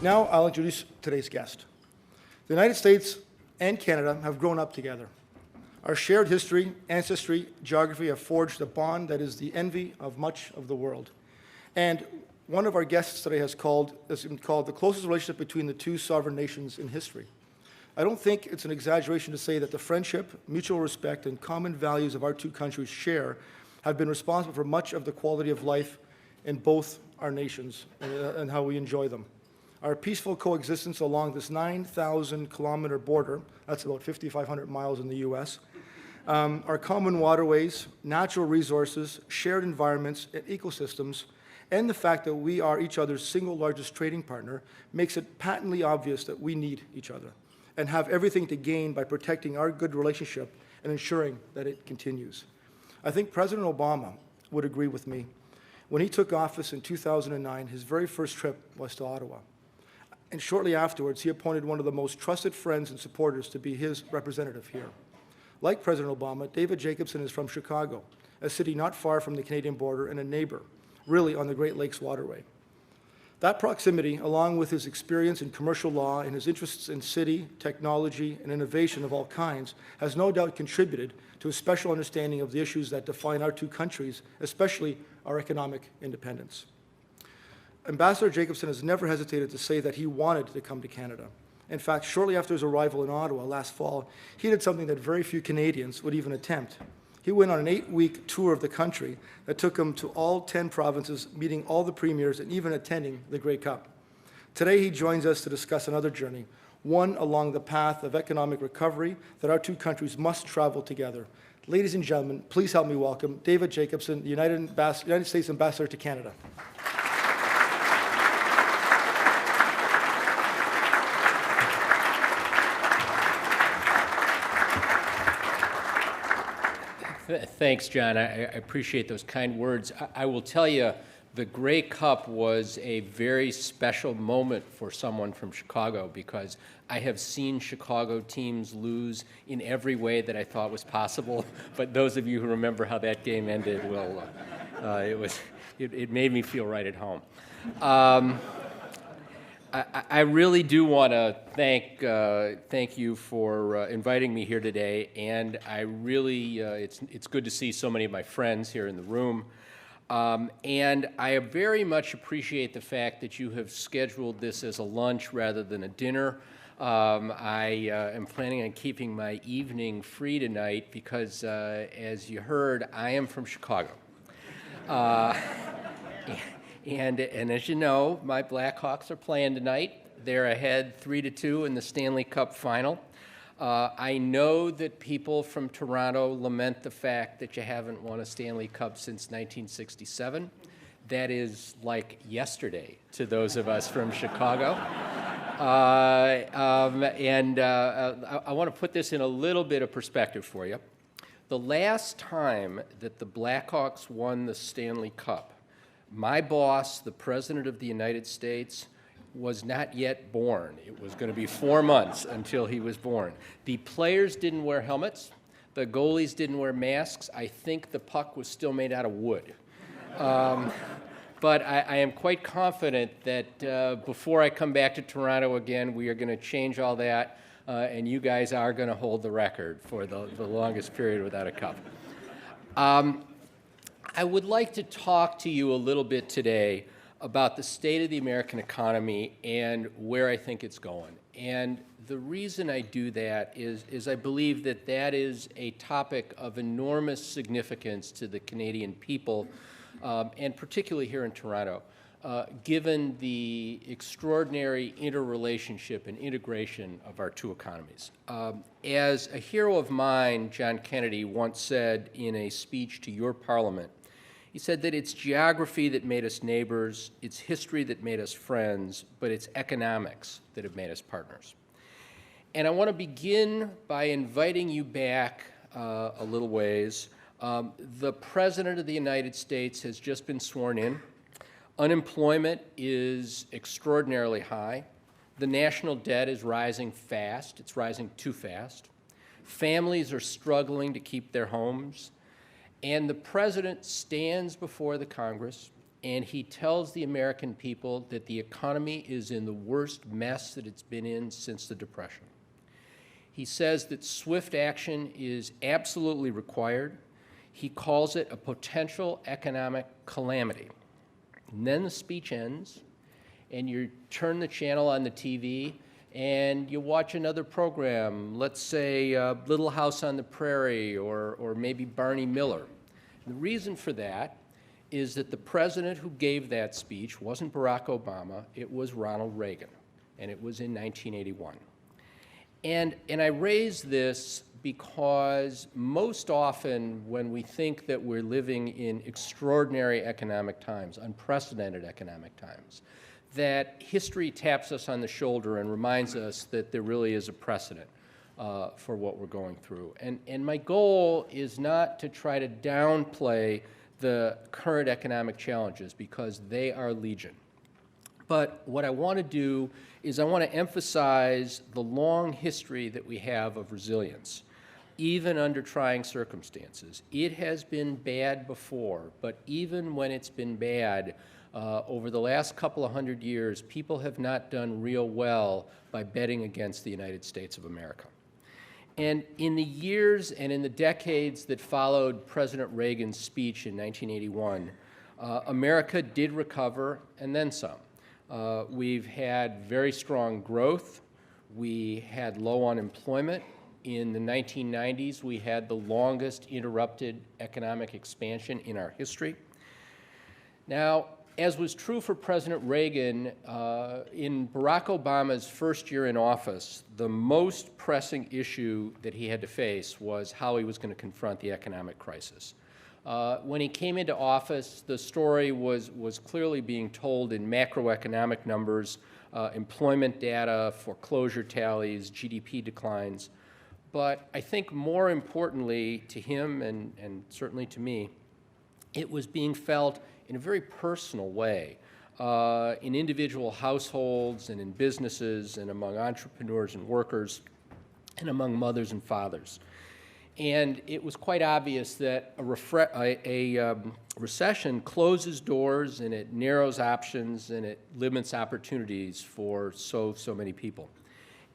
Now I'll introduce today's guest. The United States and Canada have grown up together. Our shared history, ancestry, geography have forged a bond that is the envy of much of the world. And one of our guests today has been called the closest relationship between the two sovereign nations in history. I don't think it's an exaggeration to say that the friendship, mutual respect, and common values of our two countries share have been responsible for much of the quality of life in both our nations and how we enjoy them. Our peaceful coexistence along this 9,000-kilometer border, that's about 5,500 miles in the U.S., our common waterways, natural resources, shared environments, and ecosystems, and the fact that we are each other's single largest trading partner makes it patently obvious that we need each other and have everything to gain by protecting our good relationship and ensuring that it continues. I think President Obama would agree with me. When he took office in 2009, his very first trip was to Ottawa. And shortly afterwards, he appointed one of the most trusted friends and supporters to be his representative here. Like President Obama, David Jacobson is from Chicago, a city not far from the Canadian border and a neighbor, really on the Great Lakes waterway. That proximity, along with his experience in commercial law and his interests in city, technology, and innovation of all kinds, has no doubt contributed to a special understanding of the issues that define our two countries, especially our economic independence. Ambassador Jacobson has never hesitated to say that he wanted to come to Canada. In fact, shortly after his arrival in Ottawa last fall, he did something that very few Canadians would even attempt. He went on an 8-week tour of the country that took him to all 10 provinces, meeting all the premiers and even attending the Grey Cup. Today, he joins us to discuss another journey, one along the path of economic recovery that our two countries must travel together. Ladies and gentlemen, please help me welcome David Jacobson, the United States Ambassador to Canada. Thanks, John. I appreciate those kind words. I will tell you, the Grey Cup was a very special moment for someone from Chicago because I have seen Chicago teams lose in every way that I thought was possible. But those of you who remember how that game ended, well, it made me feel right at home. I really do want to thank you for inviting me here today, and I really it's good to see so many of my friends here in the room, and I very much appreciate the fact that you have scheduled this as a lunch rather than a dinner. I am planning on keeping my evening free tonight because, as you heard, I am from Chicago. And as you know, my Blackhawks are playing tonight. They're ahead 3-2 in the Stanley Cup final. I know that people from Toronto lament the fact that you haven't won a Stanley Cup since 1967. That is like yesterday to those of us from Chicago. I want to put this in a little bit of perspective for you. The last time that the Blackhawks won the Stanley Cup, my boss, the President of the United States, was not yet born. It was going to be 4 months until he was born. The players didn't wear helmets. The goalies didn't wear masks. I think the puck was still made out of wood. But I am quite confident that before I come back to Toronto again, we are going to change all that, and you guys are going to hold the record for the longest period without a cup. I would like to talk to you a little bit today about the state of the American economy and where I think it's going. And the reason I do that is I believe that that is a topic of enormous significance to the Canadian people, and particularly here in Toronto, given the extraordinary interrelationship and integration of our two economies. As a hero of mine, John Kennedy, once said in a speech to your parliament, he said that it's geography that made us neighbors, it's history that made us friends, but it's economics that have made us partners. And I want to begin by inviting you back a little ways. The President of the United States has just been sworn in. Unemployment is extraordinarily high. The national debt is rising fast. It's rising too fast. Families are struggling to keep their homes. And the President stands before the Congress and he tells the American people that the economy is in the worst mess that it's been in since the Depression. He says that swift action is absolutely required. He calls it a potential economic calamity. And then the speech ends, and you turn the channel on the TV, and you watch another program, let's say Little House on the Prairie or maybe Barney Miller. And the reason for that is that the president who gave that speech wasn't Barack Obama, it was Ronald Reagan, and it was in 1981. And I raise this because most often when we think that we're living in extraordinary economic times, unprecedented economic times, that history taps us on the shoulder and reminds us that there really is a precedent for what we're going through. And my goal is not to try to downplay the current economic challenges, because they are legion. But what I want to do is I want to emphasize the long history that we have of resilience, even under trying circumstances. It has been bad before, but even when it's been bad, over the last couple of hundred years, people have not done real well by betting against the United States of America. And in the years and in the decades that followed President Reagan's speech in 1981, America did recover and then some. We've had very strong growth. We had low unemployment. In the 1990s, we had the longest interrupted economic expansion in our history. Now, as was true for President Reagan, in Barack Obama's first year in office, the most pressing issue that he had to face was how he was going to confront the economic crisis. When he came into office, the story was clearly being told in macroeconomic numbers, employment data, foreclosure tallies, GDP declines. But I think more importantly to him and certainly to me, it was being felt in a very personal way in individual households and in businesses and among entrepreneurs and workers and among mothers and fathers. And it was quite obvious that a recession closes doors and it narrows options and it limits opportunities for so many people.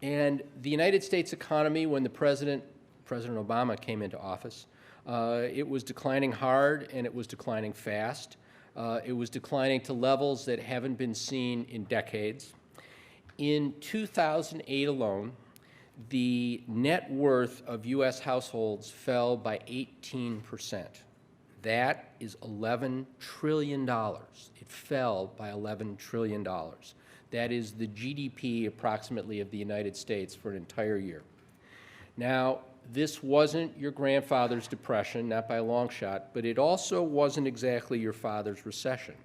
And the United States economy, when President Obama came into office, it was declining hard and it was declining fast. It was declining to levels that haven't been seen in decades. In 2008 alone, the net worth of U.S. households fell by 18%. That is $11 trillion. It fell by $11 trillion. That is the GDP approximately of the United States for an entire year. Now, this wasn't your grandfather's depression, not by a long shot, but it also wasn't exactly your father's recession.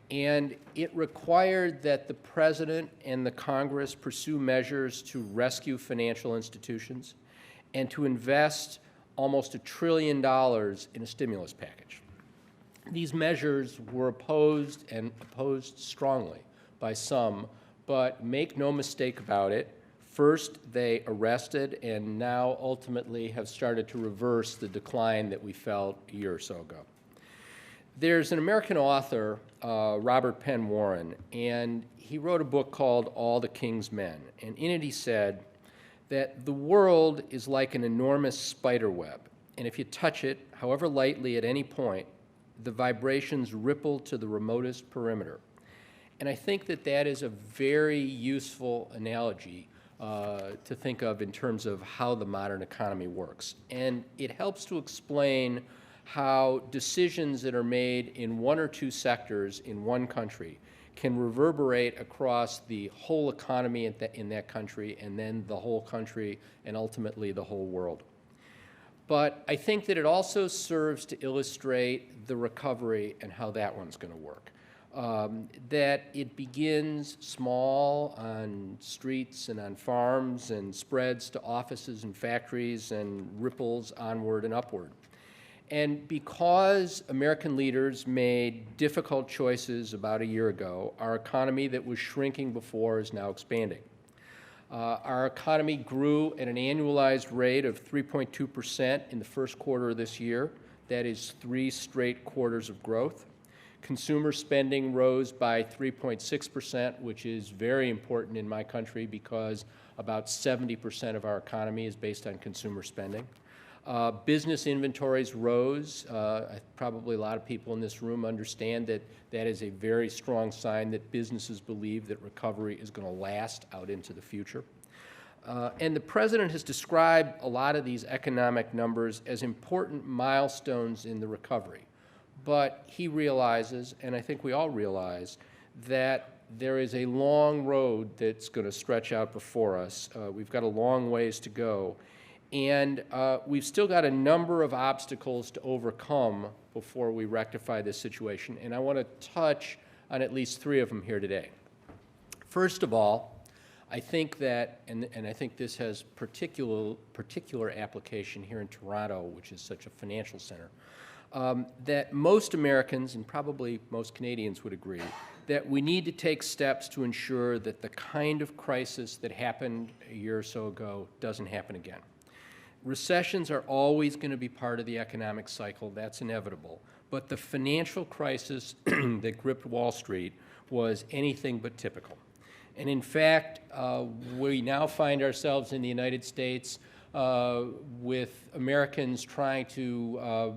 And it required that the President and the Congress pursue measures to rescue financial institutions and to invest almost $1 trillion in a stimulus package. These measures were opposed and opposed strongly by some, but make no mistake about it, first they arrested and now ultimately have started to reverse the decline that we felt a year or so ago. There's an American author, Robert Penn Warren, and he wrote a book called All the King's Men. And in it he said that the world is like an enormous spider web. And if you touch it, however lightly at any point, the vibrations ripple to the remotest perimeter. And I think that that is a very useful analogy to think of in terms of how the modern economy works. And it helps to explain how decisions that are made in one or two sectors in one country can reverberate across the whole economy in that country, and then the whole country, and ultimately the whole world. But I think that it also serves to illustrate the recovery and how that one's going to work. That it begins small on streets and on farms and spreads to offices and factories and ripples onward and upward. And because American leaders made difficult choices about a year ago, our economy that was shrinking before is now expanding. Our economy grew at an annualized rate of 3.2% in the first quarter of this year. That is 3 straight quarters of growth. Consumer spending rose by 3.6%, which is very important in my country because about 70% of our economy is based on consumer spending. Business inventories rose. Probably a lot of people in this room understand that that is a very strong sign that businesses believe that recovery is going to last out into the future. And the President has described a lot of these economic numbers as important milestones in the recovery. But he realizes, and I think we all realize, that there is a long road that's going to stretch out before us. We've got a long ways to go. And we've still got a number of obstacles to overcome before we rectify this situation. And I want to touch on at least 3 of them here today. First of all, I think that, and I think this has particular application here in Toronto, which is such a financial center, that most Americans and probably most Canadians would agree that we need to take steps to ensure that the kind of crisis that happened a year or so ago doesn't happen again. Recessions are always going to be part of the economic cycle. That's inevitable. But the financial crisis that gripped Wall Street was anything but typical. And in fact, we now find ourselves in the United States with Americans trying to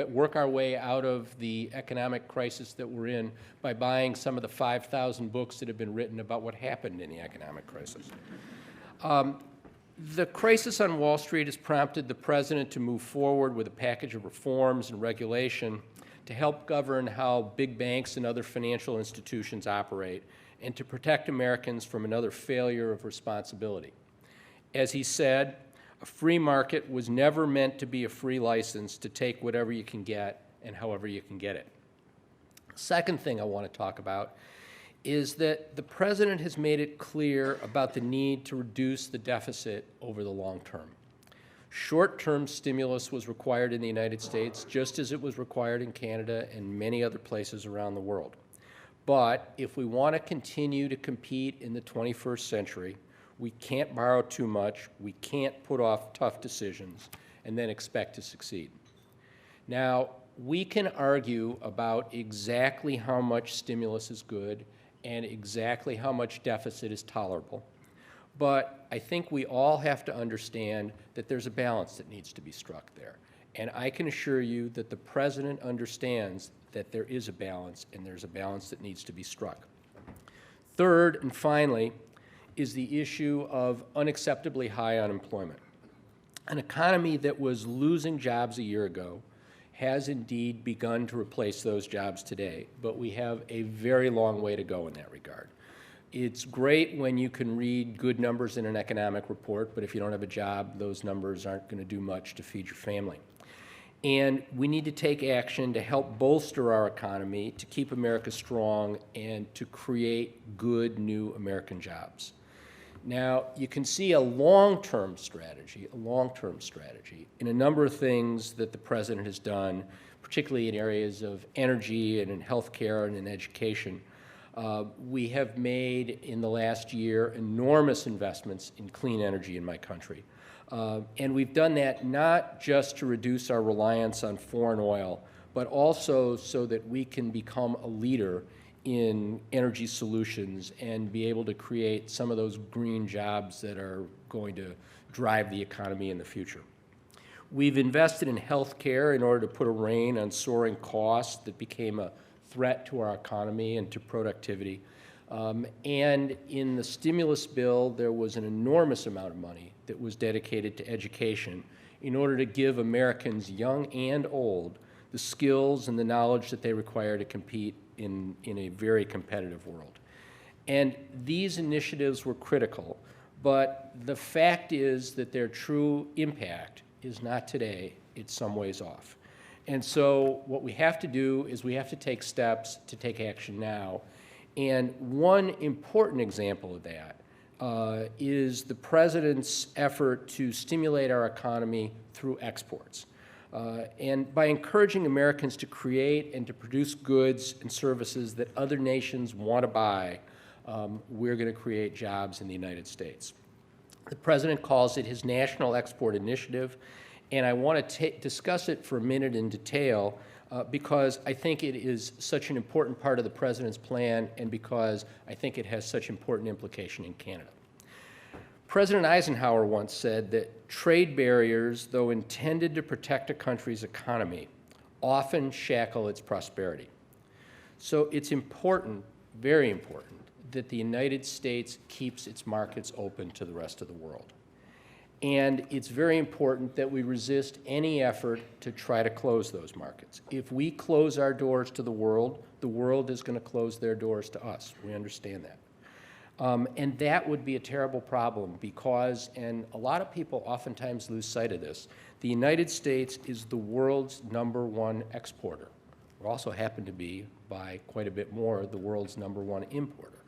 work our way out of the economic crisis that we're in by buying some of the 5,000 books that have been written about what happened in the economic crisis. The crisis on Wall Street has prompted the President to move forward with a package of reforms and regulation to help govern how big banks and other financial institutions operate and to protect Americans from another failure of responsibility. As he said, a free market was never meant to be a free license to take whatever you can get and however you can get it. Second thing I want to talk about is that the President has made it clear about the need to reduce the deficit over the long term. Short-term stimulus was required in the United States, just as it was required in Canada and many other places around the world. But if we want to continue to compete in the 21st century, we can't borrow too much, we can't put off tough decisions, and then expect to succeed. Now, we can argue about exactly how much stimulus is good and exactly how much deficit is tolerable. But I think we all have to understand that there's a balance that needs to be struck there. And I can assure you that the President understands that there is a balance, and there's a balance that needs to be struck. Third, and finally, is the issue of unacceptably high unemployment. An economy that was losing jobs a year ago has indeed begun to replace those jobs today, but we have a very long way to go in that regard. It's great when you can read good numbers in an economic report, but if you don't have a job, those numbers aren't going to do much to feed your family. And we need to take action to help bolster our economy, to keep America strong, and to create good new American jobs. Now, you can see a long-term strategy in a number of things that the President has done, particularly in areas of energy and in healthcare and in education. We have made, in the last year, enormous investments in clean energy in my country. And we've done that not just to reduce our reliance on foreign oil, but also so that we can become a leader in energy solutions and be able to create some of those green jobs that are going to drive the economy in the future. We've invested in health care in order to put a rein on soaring costs that became a threat to our economy and to productivity. And in the stimulus bill, there was an enormous amount of money that was dedicated to education in order to give Americans, young and old, the skills and the knowledge that they require to compete in a very competitive world. And these initiatives were critical, but the fact is that their true impact is not today, it's some ways off. And so what we have to do is we have to take steps to take action now. And one important example of that is the President's effort to stimulate our economy through exports. And by encouraging Americans to create and to produce goods and services that other nations want to buy, we're going to create jobs in the United States. The President calls it his National Export Initiative, and I want to discuss it for a minute in detail because I think it is such an important part of the President's plan and because I think it has such important implication in Canada. President Eisenhower once said that trade barriers, though intended to protect a country's economy, often shackle its prosperity. So it's important, very important, that the United States keeps its markets open to the rest of the world. And it's very important that we resist any effort to try to close those markets. If we close our doors to the world is going to close their doors to us. We understand that. And that would be a terrible problem because, and a lot of people oftentimes lose sight of this, the United States is the world's #1 exporter. We also happen to be, by quite a bit more, the world's #1 importer.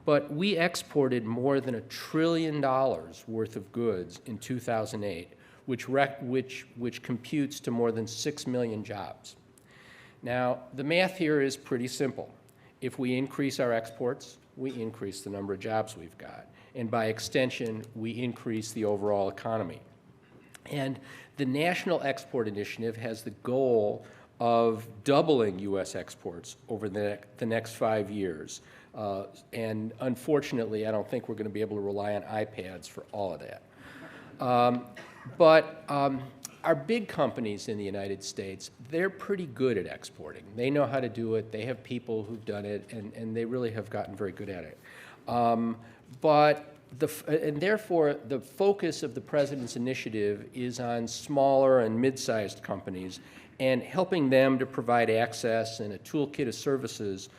But we exported more than $1 trillion worth of goods in 2008, which computes to more than 6 million jobs. Now, the math here is pretty simple. If we increase our exports, we increase the number of jobs we've got. And by extension, we increase the overall economy. And the National Export Initiative has the goal of doubling U.S. exports over the next 5 years. And unfortunately, I don't think we're going to be able to rely on iPads for all of that. But our big companies in the United States, they're pretty good at exporting. They know how to do it. They have people who've done it, and they really have gotten very good at it. And therefore, the focus of the President's initiative is on smaller and mid-sized companies and helping them to provide access and a toolkit of services,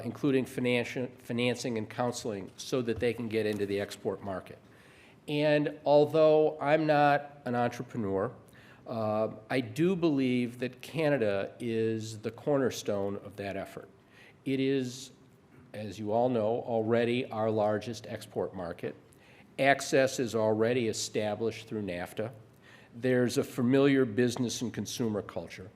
including financing and counseling, so that they can get into the export market. And although I'm not an entrepreneur, I do believe that Canada is the cornerstone of that effort. It is, as you all know, already our largest export market. Access is already established through NAFTA. There's a familiar business and consumer culture.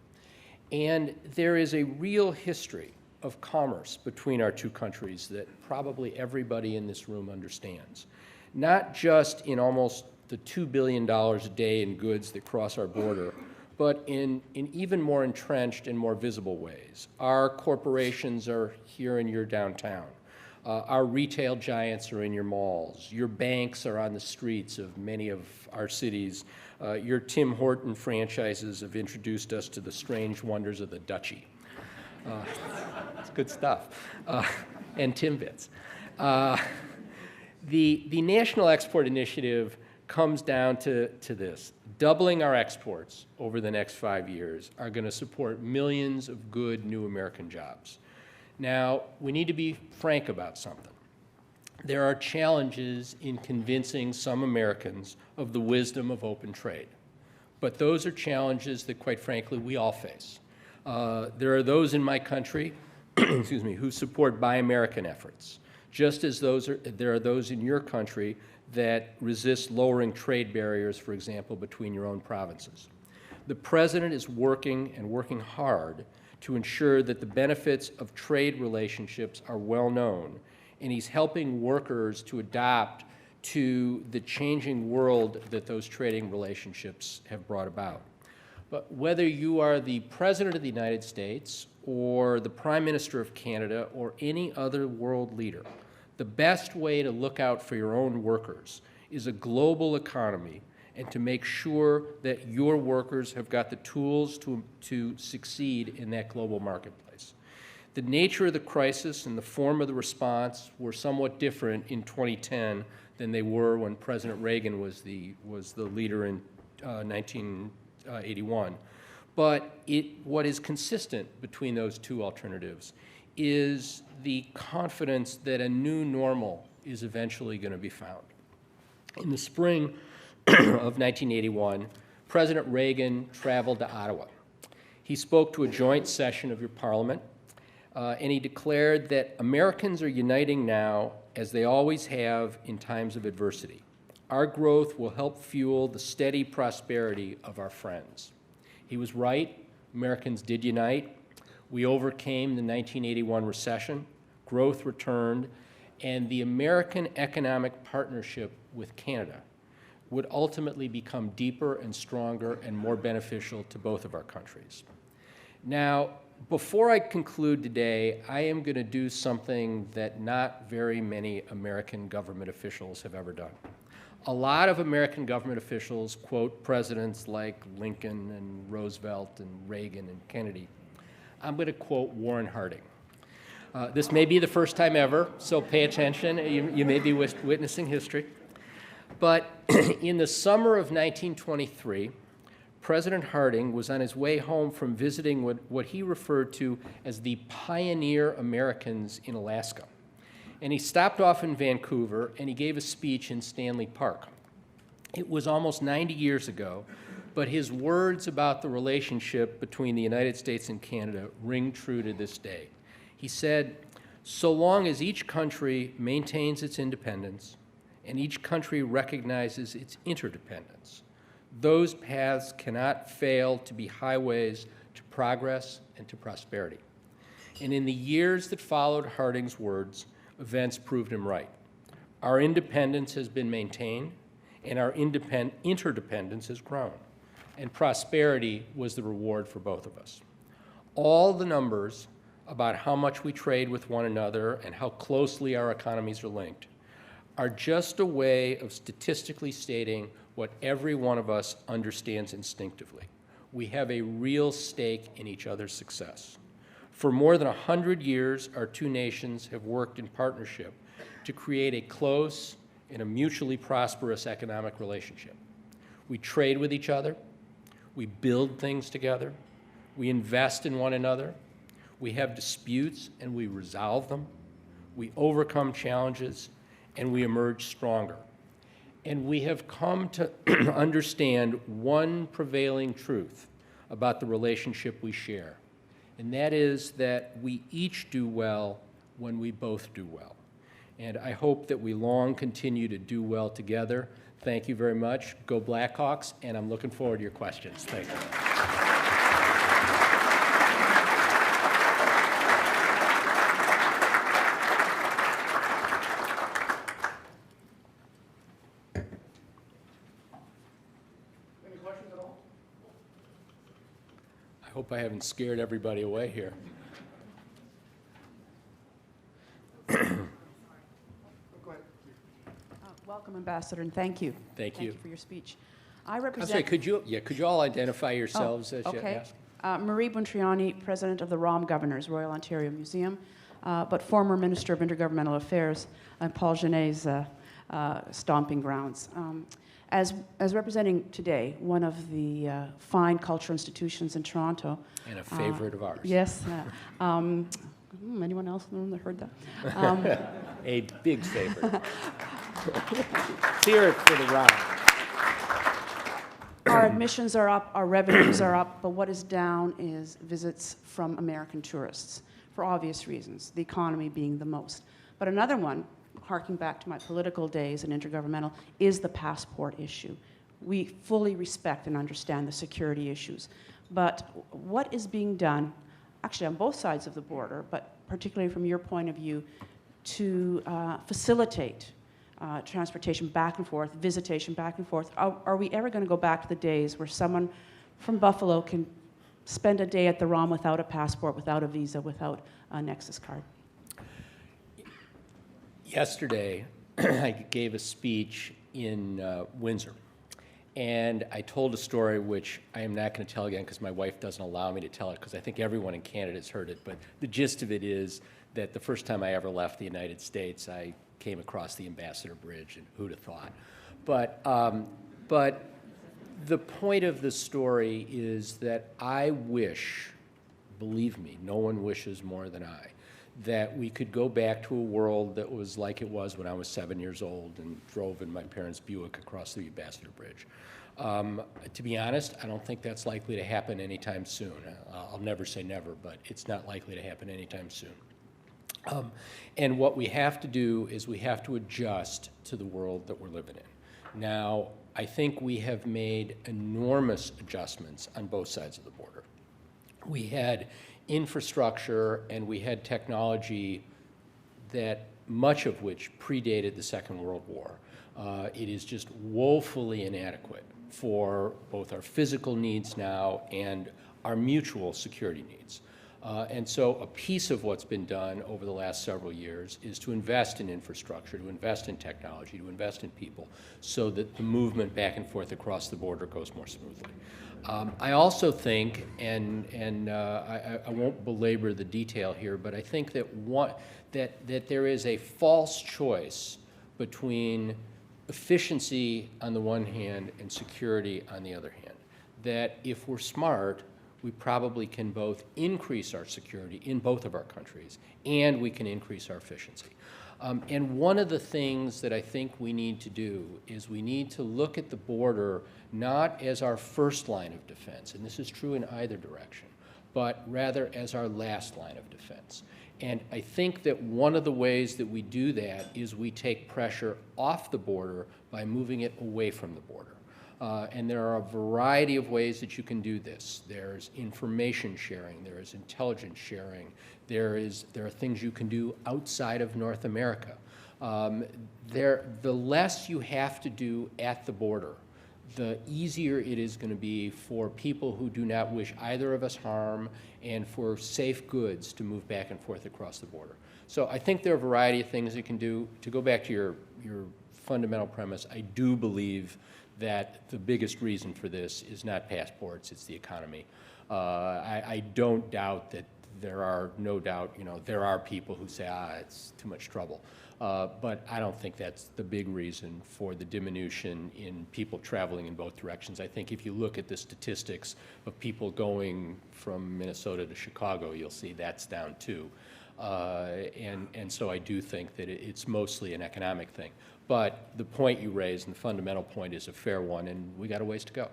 And there is a real history of commerce between our two countries that probably everybody in this room understands. Not just in almost the $2 billion a day in goods that cross our border, but in even more entrenched and more visible ways. Our corporations are here in your downtown. Our retail giants are in your malls. Your banks are on the streets of many of our cities. Your Tim Horton franchises have introduced us to the strange wonders of the duchy. It's good stuff. And Timbits. The National Export Initiative comes down to this. Doubling our exports over the next 5 years are going to support millions of good new American jobs. Now, we need to be frank about something. There are challenges in convincing some Americans of the wisdom of open trade. But those are challenges that, quite frankly, we all face. There are those in my country excuse me, who support Buy American efforts, just as there are those in your country that resist lowering trade barriers, for example, between your own provinces. The President is working and working hard to ensure that the benefits of trade relationships are well known, and he's helping workers to adapt to the changing world that those trading relationships have brought about. But whether you are the President of the United States or the Prime Minister of Canada or any other world leader, the best way to look out for your own workers is a global economy and to make sure that your workers have got the tools to succeed in that global marketplace. The nature of the crisis and the form of the response were somewhat different in 2010 than they were when President Reagan was the leader in 1981. But what is consistent between those two alternatives is the confidence that a new normal is eventually going to be found. In the spring of 1981, President Reagan traveled to Ottawa. He spoke to a joint session of your parliament, and he declared that Americans are uniting now, as they always have in times of adversity. Our growth will help fuel the steady prosperity of our friends. He was right. Americans did unite. We overcame the 1981 recession, growth returned, and the American economic partnership with Canada would ultimately become deeper and stronger and more beneficial to both of our countries. Now, before I conclude today, I am going to do something that not very many American government officials have ever done. A lot of American government officials quote presidents like Lincoln and Roosevelt and Reagan and Kennedy. I'm going to quote Warren Harding. This may be the first time ever, so pay attention. You may be witnessing history. But in the summer of 1923, President Harding was on his way home from visiting what he referred to as the pioneer Americans in Alaska. And he stopped off in Vancouver, and he gave a speech in Stanley Park. It was almost 90 years ago, but his words about the relationship between the United States and Canada ring true to this day. He said, "So long as each country maintains its independence and each country recognizes its interdependence, those paths cannot fail to be highways to progress and to prosperity." And in the years that followed Harding's words, events proved him right. Our independence has been maintained, and our interdependence has grown, and prosperity was the reward for both of us. All the numbers about how much we trade with one another and how closely our economies are linked are just a way of statistically stating what every one of us understands instinctively. We have a real stake in each other's success. For more than 100 years, our two nations have worked in partnership to create a close and a mutually prosperous economic relationship. We trade with each other, we build things together, we invest in one another, we have disputes and we resolve them, we overcome challenges, and we emerge stronger. And we have come to understand one prevailing truth about the relationship we share, and that is that we each do well when we both do well. And I hope that we long continue to do well together. Thank you very much. Go Blackhawks, and I'm looking forward to your questions. Thank you. I hope I haven't scared everybody away here. Welcome, Ambassador, and thank you. Thank you. For your speech. I represent. I'm sorry, could you all identify yourselves as you okay. ask? Marie Buntriani, President of the ROM Governors, Royal Ontario Museum, but former Minister of Intergovernmental Affairs, and Paul Genet's stomping grounds. As representing today one of the fine cultural institutions in Toronto. And a favorite of ours. Yes. Anyone else in the room that heard that? A big favorite. Hear it for the round. Our admissions are up, our revenues are up, but what is down is visits from American tourists, for obvious reasons, the economy being the most. But another one, harking back to my political days in intergovernmental, is the passport issue. We fully respect and understand the security issues. But what is being done, actually on both sides of the border, but particularly from your point of view, to facilitate transportation back and forth, visitation back and forth? Are we ever going to go back to the days where someone from Buffalo can spend a day at the ROM without a passport, without a visa, without a Nexus card? Yesterday, I gave a speech in Windsor, and I told a story which I am not going to tell again because my wife doesn't allow me to tell it, because I think everyone in Canada has heard it, but the gist of it is that the first time I ever left the United States, I came across the Ambassador Bridge, and who'd have thought? But the point of the story is that I wish, believe me, no one wishes more than I, that we could go back to a world that was like it was when I was 7 years old and drove in my parents' Buick across the Ambassador Bridge. To be honest, I don't think that's likely to happen anytime soon. I'll never say never, but it's not likely to happen anytime soon. And what we have to do is we have to adjust to the world that we're living in. Now, I think we have made enormous adjustments on both sides of the border. We had infrastructure and we had technology that much of which predated the Second World War. It is just woefully inadequate for both our physical needs now and our mutual security needs. And so a piece of what's been done over the last several years is to invest in infrastructure, to invest in technology, to invest in people, so that the movement back and forth across the border goes more smoothly. I also think, and I won't belabor the detail here, but I think that that there is a false choice between efficiency on the one hand and security on the other hand. That if we're smart, we probably can both increase our security in both of our countries, and we can increase our efficiency. And one of the things that I think we need to do is we need to look at the border not as our first line of defense, and this is true in either direction, but rather as our last line of defense. And I think that one of the ways that we do that is we take pressure off the border by moving it away from the border. And there are a variety of ways that you can do this. There's information sharing, there is intelligence sharing, there are things you can do outside of North America. The less you have to do at the border, the easier it is going to be for people who do not wish either of us harm and for safe goods to move back and forth across the border. So I think there are a variety of things you can do. To go back to your fundamental premise, I do believe that the biggest reason for this is not passports, it's the economy. I don't doubt that there are people who say, it's too much trouble. But I don't think that's the big reason for the diminution in people traveling in both directions. I think if you look at the statistics of people going from Minnesota to Chicago, you'll see that's down too. And so I do think that it's mostly an economic thing. But the point you raised, and the fundamental point, is a fair one, and we got a ways to go.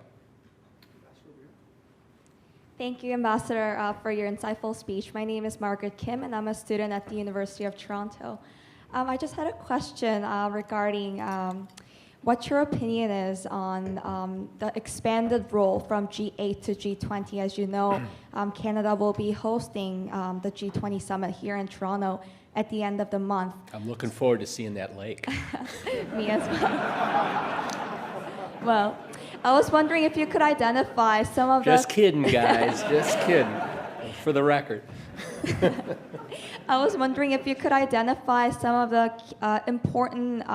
Thank you, Ambassador, for your insightful speech. My name is Margaret Kim, and I'm a student at the University of Toronto. I just had a question regarding what your opinion is on the expanded role from G8 to G20. As you know, Canada will be hosting the G20 summit here in Toronto at the end of the month. I'm looking forward to seeing that lake. Me as well. Well, I was wondering if you could identify some of Just kidding, guys. Just kidding. For the record. I was wondering if you could identify some of the important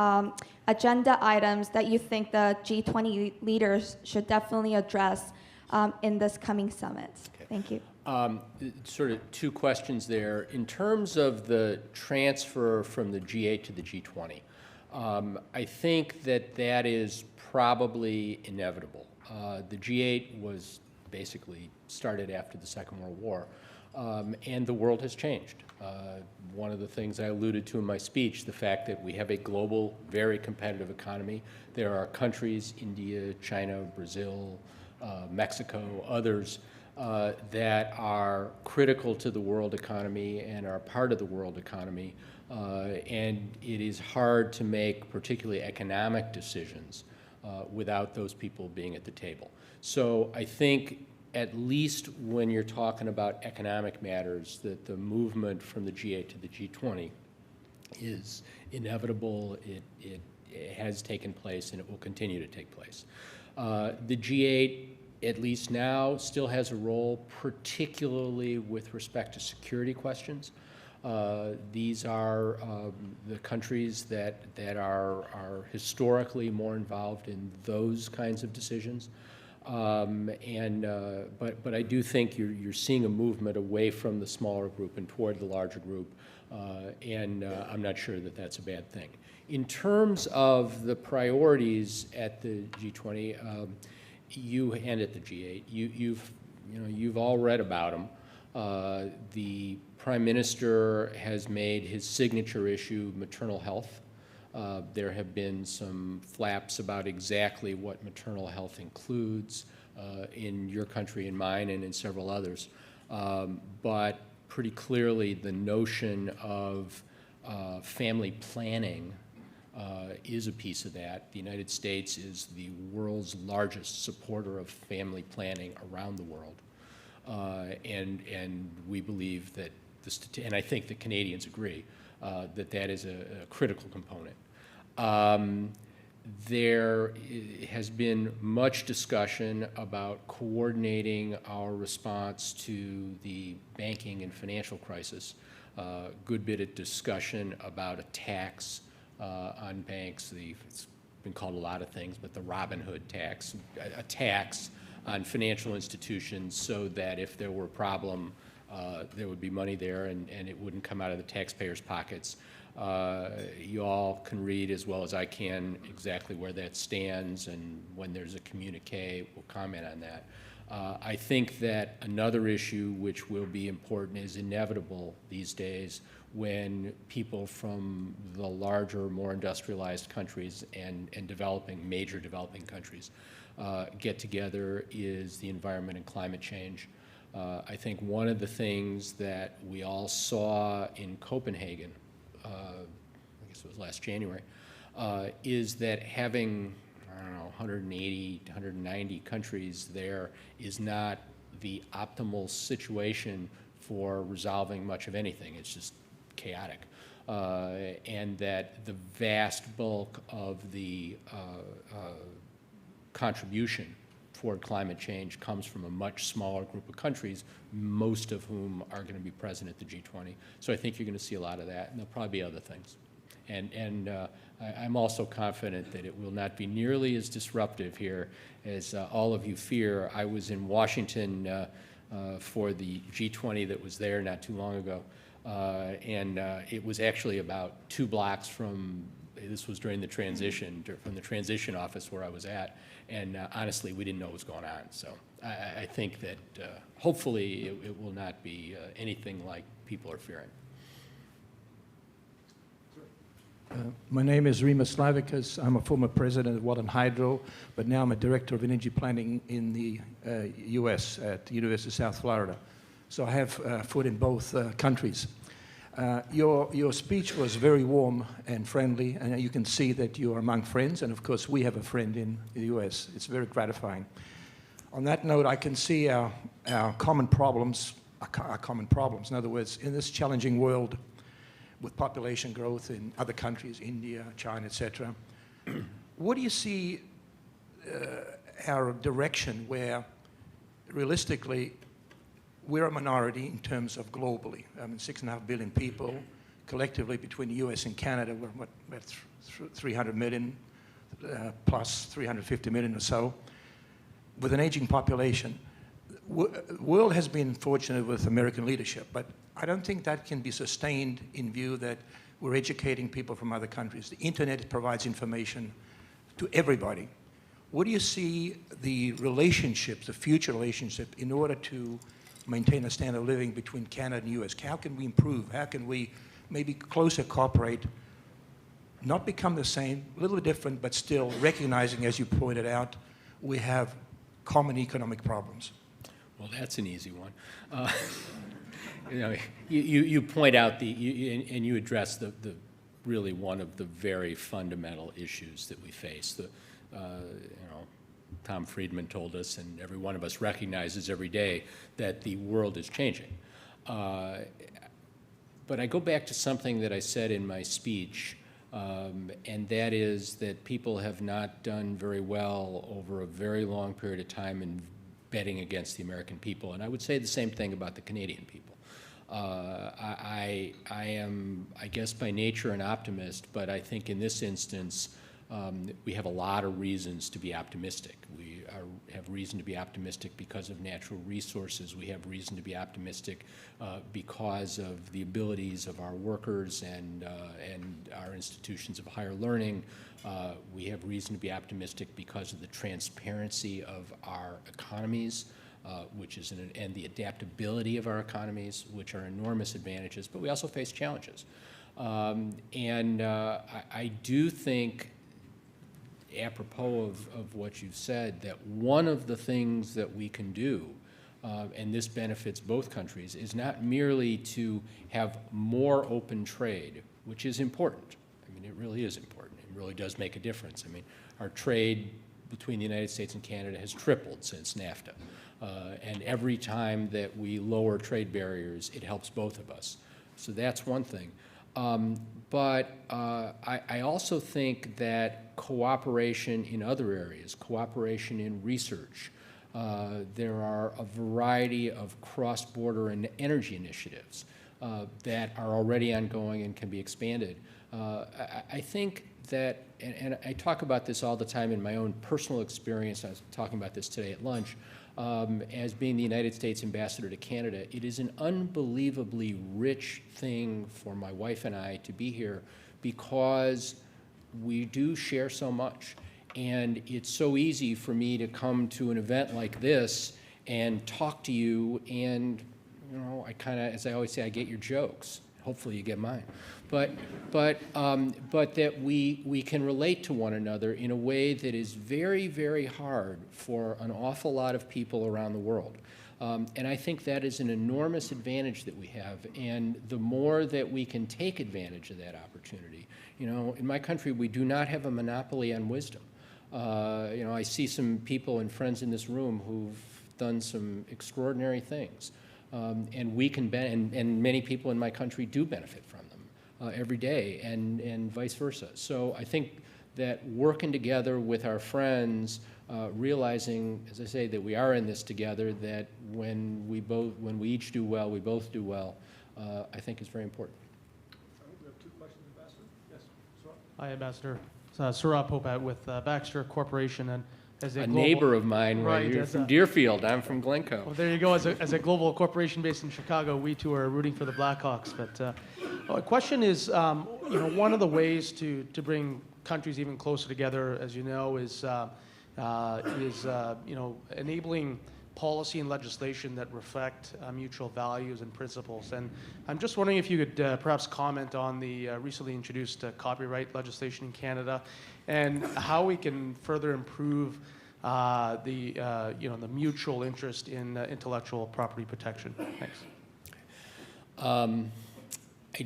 agenda items that you think the G20 leaders should definitely address in this coming summit. Okay. Thank you. Sort of two questions there. In terms of the transfer from the G8 to the G20, I think that is probably inevitable. The G8 was basically started after the Second World War, and the world has changed. One of the things I alluded to in my speech, the fact that we have a global, very competitive economy. There are countries, India, China, Brazil, Mexico, others, that are critical to the world economy and are part of the world economy. And it is hard to make particularly economic decisions without those people being at the table. So I think at least when you're talking about economic matters, that the movement from the G8 to the G20 is inevitable. It has taken place, and it will continue to take place. The G8, at least now, still has a role, particularly with respect to security questions. These are the countries that are historically more involved in those kinds of decisions. But I do think you're seeing a movement away from the smaller group and toward the larger group, and I'm not sure that that's a bad thing. In terms of the priorities at the G20, and at the G8, you've all read about them. The Prime Minister has made his signature issue maternal health. There have been some flaps about exactly what maternal health includes in your country and mine and in several others. But pretty clearly the notion of family planning is a piece of that. The United States is the world's largest supporter of family planning around the world. And we believe that, and I think the Canadians agree, that is a critical component. There has been much discussion about coordinating our response to the banking and financial crisis. Good bit of discussion about a tax on banks. It's been called a lot of things, but the Robin Hood tax, a tax on financial institutions so that if there were a problem, there would be money there and it wouldn't come out of the taxpayers' pockets. You all can read as well as I can exactly where that stands, and when there's a communique, we'll comment on that. I think that another issue which will be important is inevitable these days when people from the larger, more industrialized countries and major developing countries get together is the environment and climate change. I think one of the things that we all saw in Copenhagen, I guess it was last January, is that having, I don't know, 180, 190 countries there is not the optimal situation for resolving much of anything. It's just chaotic. And that the vast bulk of the contribution toward climate change comes from a much smaller group of countries, most of whom are going to be present at the G20. So I think you're going to see a lot of that, and there'll probably be other things. And I'm also confident that it will not be nearly as disruptive here as all of you fear. I was in Washington for the G20 that was there not too long ago, and it was actually about 2 blocks from, this was during the transition, from the transition office where I was at, and honestly, we didn't know what was going on. So I think that hopefully it will not be anything like people are fearing. My name is Remus Slavikas. I'm a former president of Water and Hydro, but now I'm a director of energy planning in the U.S. at the University of South Florida. So I have foot in both countries. Your speech was very warm and friendly, and you can see that you are among friends, and of course we have a friend in the U.S. It's very gratifying. On that note, I can see our common problems, In other words, in this challenging world with population growth in other countries, India, China, etc., what do you see our direction where realistically we're a minority in terms of globally? I mean, 6.5 billion people. Collectively, between the US and Canada, we're what, 300 million, plus 350 million or so. With an aging population, the world has been fortunate with American leadership, but I don't think that can be sustained in view that we're educating people from other countries. The internet provides information to everybody. What do you see the relationships, the future relationship, in order to maintain a standard of living between Canada and the US? How can we improve? How can we maybe closer cooperate, not become the same, a little bit different, but still recognizing, as you pointed out, we have common economic problems? Well, that's an easy one. You point out and you address the really one of the very fundamental issues that we face. Tom Friedman told us, and every one of us recognizes every day, that the world is changing. But I go back to something that I said in my speech, and that is that people have not done very well over a very long period of time in betting against the American people. And I would say the same thing about the Canadian people. I am, I guess, by nature an optimist, but I think in this instance, we have a lot of reasons to be optimistic. We have reason to be optimistic because of natural resources. We have reason to be optimistic because of the abilities of our workers and our institutions of higher learning. We have reason to be optimistic because of the transparency of our economies, and the adaptability of our economies, which are enormous advantages, but we also face challenges. I do think, apropos of what you've said, that one of the things that we can do, and this benefits both countries, is not merely to have more open trade, which is important. I mean, it really is important. It really does make a difference. I mean, our trade between the United States and Canada has tripled since NAFTA. And every time that we lower trade barriers, it helps both of us. So that's one thing. But I also think that cooperation in other areas, cooperation in research, there are a variety of cross-border and energy initiatives that are already ongoing and can be expanded. I think that, and I talk about this all the time in my own personal experience, I was talking about this today at lunch, as being the United States ambassador to Canada, it is an unbelievably rich thing for my wife and I to be here because we do share so much. And it's so easy for me to come to an event like this and talk to you, and you know, I kind of, as I always say, I get your jokes. Hopefully you get mine. But that we can relate to one another in a way that is very, very hard for an awful lot of people around the world. And I think that is an enormous advantage that we have. And the more that we can take advantage of that opportunity, you know, in my country, we do not have a monopoly on wisdom. You know, I see some people and friends in this room who've done some extraordinary things. And we can, and many people in my country do benefit from them every day, and vice versa. So I think that working together with our friends, realizing, as I say, that we are in this together, that when we each do well, we both do well, I think is very important. We have 2 questions, Ambassador. Yes, Saurabh. Hi, Ambassador. Saurabh Popat with Baxter Corporation, and as A neighbor of mine, Right, you're as from a- Deerfield, I'm from Glencoe. Well, there you go. As a global corporation based in Chicago, we too are rooting for the Blackhawks. But a question is, you know, one of the ways to bring countries even closer together, as you know, is you know, enabling policy and legislation that reflect mutual values and principles. And I'm just wondering if you could perhaps comment on the recently introduced copyright legislation in Canada, and how we can further improve you know, the mutual interest in intellectual property protection. Thanks. I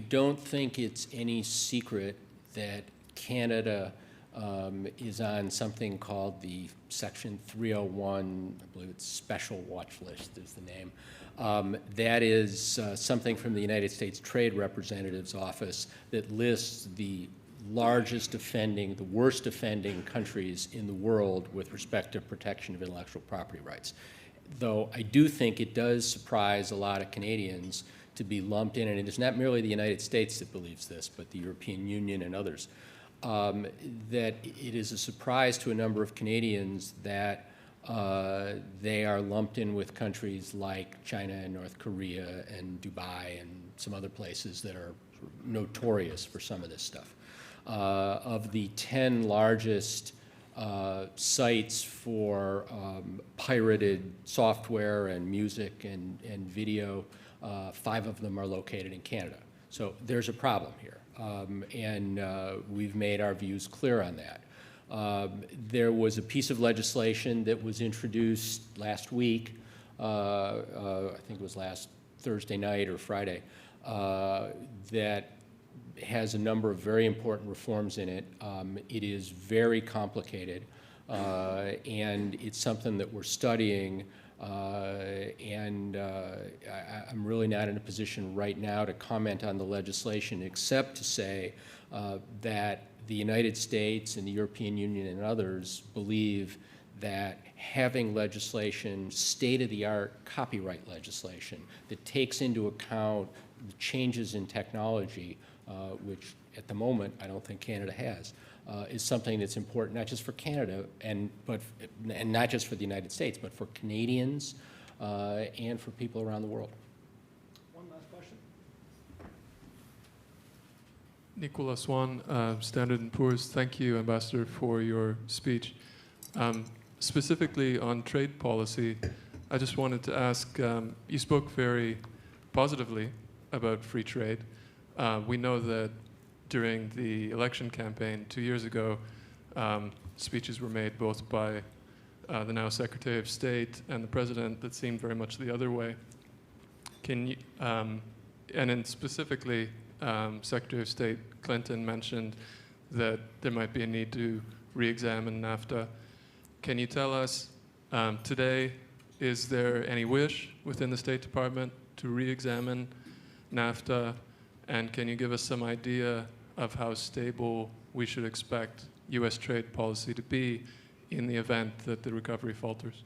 don't think it's any secret that Canada is on something called the Section 301, I believe it's Special Watch List is the name. That is something from the United States Trade Representative's Office that lists the largest offending, the worst offending countries in the world with respect to protection of intellectual property rights. Though I do think it does surprise a lot of Canadians to be lumped in, and it is not merely the United States that believes this, but the European Union and others, that it is a surprise to a number of Canadians that they are lumped in with countries like China and North Korea and Dubai and some other places that are notorious for some of this stuff. Of the 10 largest sites for pirated software and music and video, 5 of them are located in Canada. So there's a problem here, and we've made our views clear on that. There was a piece of legislation that was introduced last week, I think it was last Thursday night or Friday, that has a number of very important reforms in it. It is very complicated, and it's something that we're studying, and I'm really not in a position right now to comment on the legislation, except to say that the United States and the European Union and others believe that having legislation, state-of-the-art copyright legislation, that takes into account the changes in technology, which at the moment I don't think Canada has, is something that's important not just for Canada and not just for the United States, but for Canadians and for people around the world. One last question. Nicolas Swan, Standard & Poor's. Thank you, Ambassador, for your speech. Specifically on trade policy, I just wanted to ask, you spoke very positively about free trade. We know that during the election campaign 2 years ago, speeches were made both by the now Secretary of State and the President that seemed very much the other way. Can you, and then specifically, Secretary of State Clinton mentioned that there might be a need to re-examine NAFTA. Can you tell us today, is there any wish within the State Department to re-examine NAFTA? And can you give us some idea of how stable we should expect U.S. trade policy to be in the event that the recovery falters?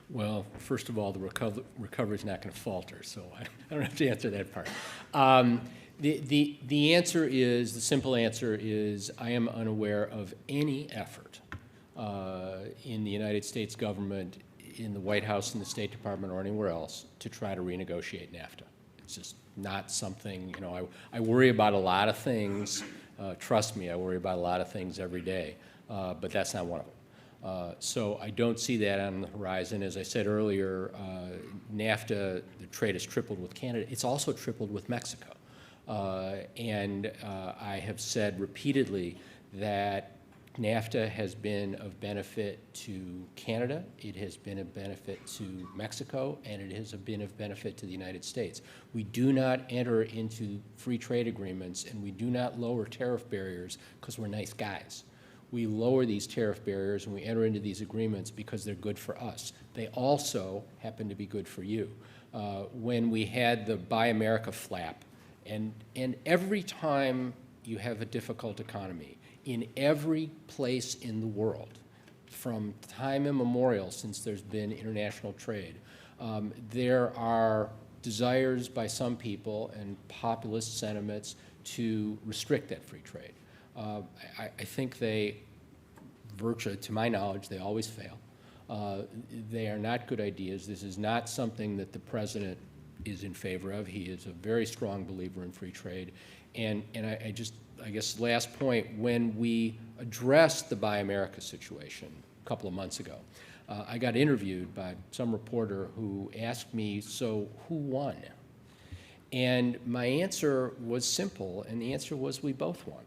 Well, first of all, the recovery is not going to falter, so I don't have to answer that part. The answer is, the simple answer is, I am unaware of any effort in the United States government, in the White House, in the State Department, or anywhere else to try to renegotiate NAFTA. It's just not something, I worry about a lot of things. Trust me, I worry about a lot of things every day, but that's not one of them. So I don't see that on the horizon. As I said earlier, NAFTA, the trade has tripled with Canada. It's also tripled with Mexico. And I have said repeatedly that NAFTA has been of benefit to Canada, it has been of benefit to Mexico, and it has been of benefit to the United States. We do not enter into free trade agreements and we do not lower tariff barriers because we're nice guys. We lower these tariff barriers and we enter into these agreements because they're good for us. They also happen to be good for you. When we had the Buy America flap, and every time you have a difficult economy, in every place in the world, from time immemorial since there's been international trade, there are desires by some people and populist sentiments to restrict that free trade. I think they, virtually, to my knowledge, they always fail. They are not good ideas. This is not something that the president is in favor of. He is a very strong believer in free trade. And I guess last point, when we addressed the Buy America situation a couple of months ago, I got interviewed by some reporter who asked me, so who won? And my answer was simple, and the answer was we both won.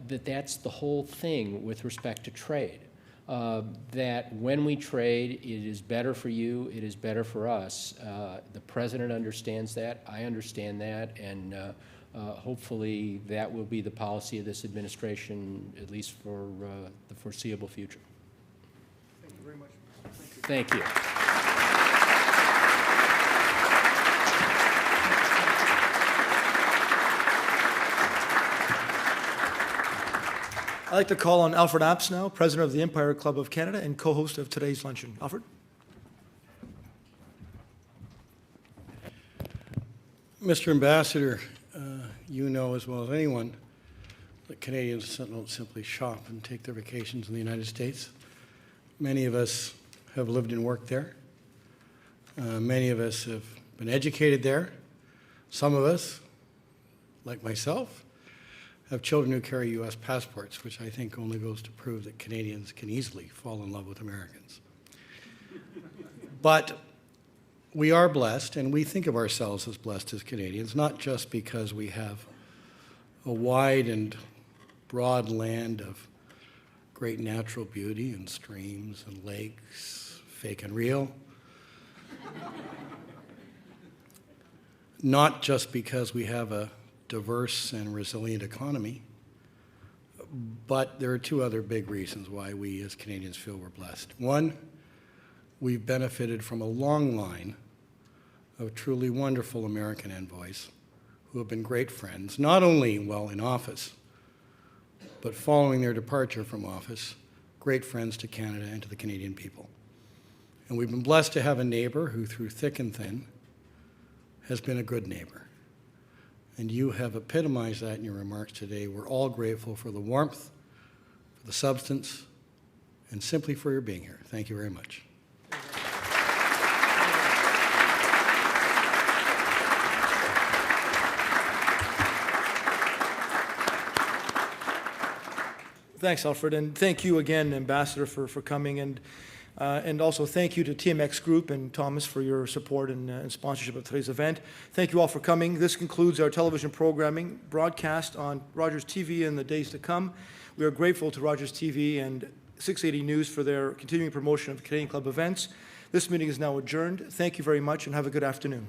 That's the whole thing with respect to trade. That when we trade, it is better for you, it is better for us. The president understands that, I understand that, and hopefully that will be the policy of this administration, at least for the foreseeable future. Thank you very much. Thank you. I'd like to call on Alfred Apps now, President of the Empire Club of Canada and co-host of today's luncheon. Alfred? Mr. Ambassador, you know as well as anyone that Canadians don't simply shop and take their vacations in the United States. Many of us have lived and worked there. Many of us have been educated there. Some of us, like myself, have children who carry U.S. passports, which I think only goes to prove that Canadians can easily fall in love with Americans. But we are blessed, and we think of ourselves as blessed as Canadians, not just because we have a wide and broad land of great natural beauty and streams and lakes, fake and real. Not just because we have a diverse and resilient economy, but there are two other big reasons why we as Canadians feel we're blessed. One, we've benefited from a long line of truly wonderful American envoys who have been great friends, not only while in office, but following their departure from office, great friends to Canada and to the Canadian people. And we've been blessed to have a neighbor who, through thick and thin, has been a good neighbor. And you have epitomized that in your remarks today. We're all grateful for the warmth, for the substance, and simply for your being here. Thank you very much. Thanks, Alfred, and thank you again, Ambassador, for coming, and also thank you to TMX Group and Thomas for your support and sponsorship of today's event. Thank you all for coming. This concludes our television programming broadcast on Rogers TV in the days to come. We are grateful to Rogers TV and 680 News for their continuing promotion of Canadian Club events. This meeting is now adjourned. Thank you very much and have a good afternoon.